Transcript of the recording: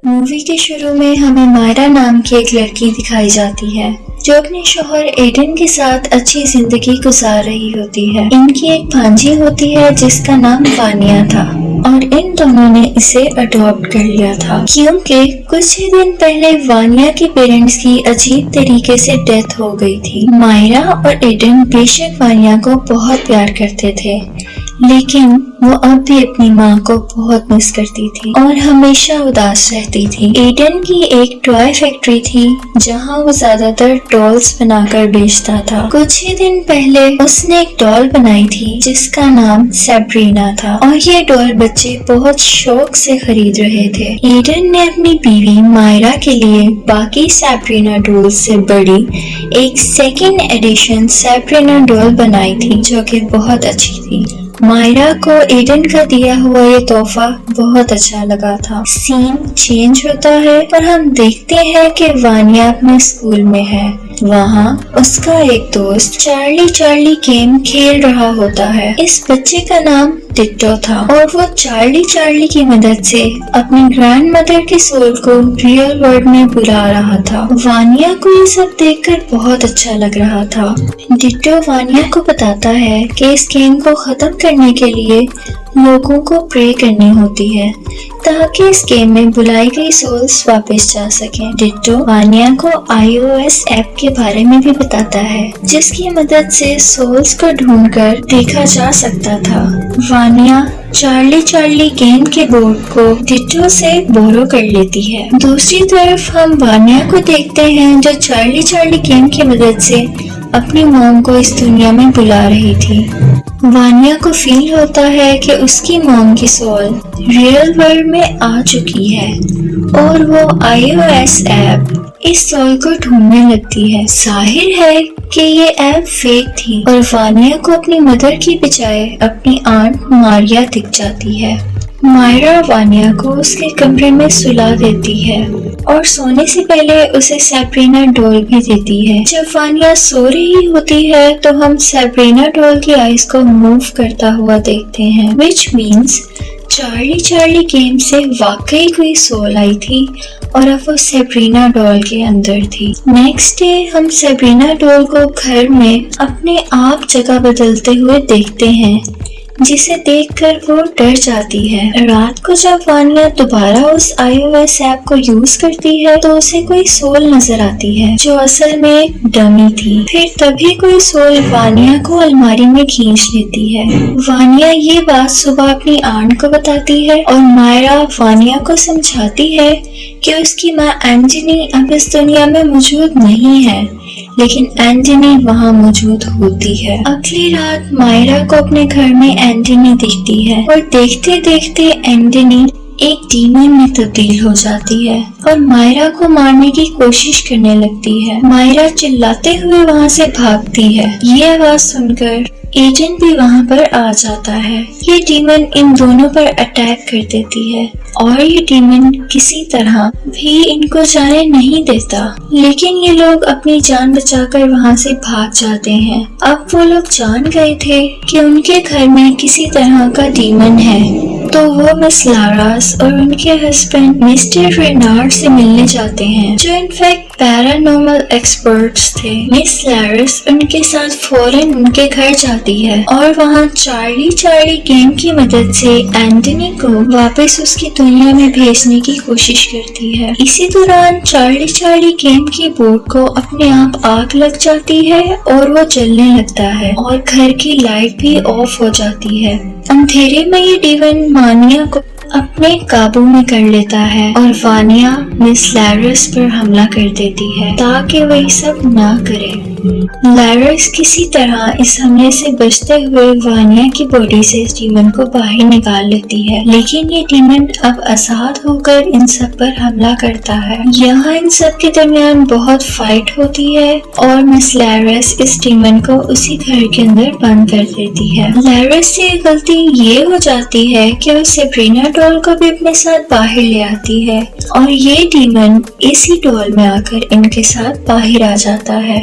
Movie کے شروع میں ہمیں مائرا نام کی ایک لڑکی دکھائی جاتی ہے جو اپنے شوہر ایڈن کے ساتھ اچھی زندگی گزار رہی ہوتی ہے۔ ان کی ایک بھانجی ہوتی ہے جس کا نام وانیا تھا اور ان دونوں نے اسے اڈاپٹ کر لیا تھا کیونکہ کچھ ہی دن پہلے وانیا کے پیرنٹس کی عجیب طریقے سے ڈیتھ ہو گئی تھی۔ مائرا اور ایڈن بے شک وانیا کو بہت پیار کرتے تھے لیکن وہ اب بھی اپنی ماں کو بہت مس کرتی تھی اور ہمیشہ اداس رہتی تھی۔ ایڈن کی ایک ٹوائے فیکٹری تھی جہاں وہ زیادہ تر ڈالز بنا کر بیچتا تھا۔ کچھ ہی دن پہلے اس نے ایک ڈال بنائی تھی جس کا نام سیبرینا تھا اور یہ ڈال بچے بہت شوق سے خرید رہے تھے۔ ایڈن نے اپنی بیوی مائرا کے لیے باقی سیبرینا ڈالز سے بڑی ایک سیکنڈ ایڈیشن سیبرینا ڈال بنائی تھی جو کہ بہت اچھی تھی۔ مائرا کو ایڈن کا دیا ہوا یہ تحفہ بہت اچھا لگا تھا۔ سین چینج ہوتا ہے اور ہم دیکھتے ہیں کہ وانیا اپنے اسکول میں ہے۔ وہاں اس کا ایک دوست چارلی گیم کھیل رہا ہوتا ہے۔ اس بچے کا نام ڈٹو تھا اور وہ چارلی کی مدد سے اپنی گرینڈ مدر کے سول کو ریئل ورلڈ میں بلا رہا تھا۔ وانیا کو یہ سب دیکھ کر بہت اچھا لگ رہا تھا۔ ڈٹو وانیا کو بتاتا ہے کہ اس گیم کو ختم کرنے کے لیے لوگوں کو پرے کرنی ہوتی ہے تاکہ اس گیم میں بلائی گئی سولز واپس جا سکیں۔ ڈٹو وانیا کو iOS ایپ کے بارے میں بھی بتاتا ہے جس کی مدد سے سولز کو ڈھونڈ کر دیکھا جا سکتا تھا۔ وانیا چارلی گیم کے بورڈ کو ڈٹو سے بورو کر لیتی ہے۔ دوسری طرف ہم وانیا کو دیکھتے ہیں جو چارلی گیم کی مدد سے اپنی موم کو اس دنیا میں بلا رہی تھی۔ وانیا کو فیل ہوتا ہے کہ اس کی موم کی سول ریئل ورلڈ میں آ چکی ہے اور وہ iOS ایپ اس سول کو ڈھونڈنے لگتی ہے۔ ظاہر ہے کہ یہ ایپ فیک تھی اور وانیا کو اپنی مدر کی بجائے اپنی آنٹ ماریا دکھ جاتی ہے۔ مائرا وانیا کو اس کے کمرے میں سلا دیتی ہے اور سونے سے پہلے اسے سیبرینا ڈول بھی دیتی ہے۔ جب وانیا سو رہی ہوتی ہے تو ہم سیبرینا ڈول کی آئیز کو موو کرتا ہوا دیکھتے ہیں which means چارلی گیم سے واقعی کوئی سول آئی تھی اور اب وہ سیبرینا ڈول کے اندر تھی۔ نیکسٹ ڈے ہم سیبرینا ڈول کو گھر میں اپنے آپ جگہ بدلتے ہوئے دیکھتے ہیں جسے دیکھ کر وہ ڈر جاتی ہے۔ رات کو جب وانیا دوبارہ اس iOS ایپ کو یوز کرتی ہے تو اسے کوئی سول نظر آتی ہے جو اصل میں ایک ڈمی تھی۔ پھر تبھی کوئی سول وانیا کو الماری میں کھینچ لیتی ہے۔ وانیا یہ بات صبح اپنی آنٹ کو بتاتی ہے اور مائرا وانیا کو سمجھاتی ہے کہ اس کی ماں اینجنی اب اس دنیا میں موجود نہیں ہے لیکن اینجنی وہاں موجود ہوتی ہے۔ اگلی رات مائرا کو اپنے گھر میں اینجنی دکھتی ہے اور دیکھتے دیکھتے اینجنی ایک ڈیمن میں تبدیل ہو جاتی ہے اور مائرا کو مارنے کی کوشش کرنے لگتی ہے۔ مائرا چلاتے ہوئے وہاں سے بھاگتی ہے۔ یہ آواز سن کر ایڈن بھی وہاں پر آ جاتا ہے۔ یہ ڈیمن ان دونوں پر اٹیک کر دیتی ہے اور یہ ڈیمن کسی طرح بھی ان کو جانے نہیں دیتا لیکن یہ لوگ اپنی جان بچا کر وہاں سے بھاگ جاتے ہیں۔ اب وہ لوگ جان گئے تھے کہ ان کے گھر میں کسی طرح کا ڈیمن ہے تو وہ مس لاراس اور ان کے ہسبینڈ مسٹر رینارڈ سے ملنے جاتے ہیں جو انفیکٹ پیرانورمل ایکسپرٹس تھے۔ مس لاراس ان کے ساتھ فوراً ان کے گھر جاتی ہے اور وہاں چارلی گیم کی مدد سے اینٹنی کو واپس اس کی دنیا میں بھیجنے کی کوشش کرتی ہے۔ اسی دوران چارلی گیم کی بورڈ کو اپنے آپ آگ لگ جاتی ہے اور وہ جلنے لگتا ہے اور گھر کی لائٹ بھی آف ہو جاتی ہے۔ اندھیرے میں یہ ڈیمن وانیا کو اپنے قابو میں کر لیتا ہے اور وانیا مس لاراس پر حملہ کر دیتی ہے تاکہ وہ یہ سب نہ کرے۔ لاراس کسی طرح اس حملے سے بچتے ہوئے وانیا کی باڈی سے اس ڈیمن کو باہر نکال لیتی ہے لیکن یہ ڈیمن اب آزاد ہو کر ان سب پر حملہ کرتا ہے۔ یہاں ان سب کے درمیان بہت فائٹ ہوتی ہے اور مس لاراس اس ڈیمن کو اسی گھر کے اندر بند کر دیتی ہے۔ لاراس سے غلطی یہ ہو جاتی ہے کہ وہ سیبرینا ڈول کو بھی اپنے ساتھ باہر لے آتی ہے اور یہ ڈیمن اسی ڈول میں آ کر ان کے ساتھ باہر آ جاتا ہے۔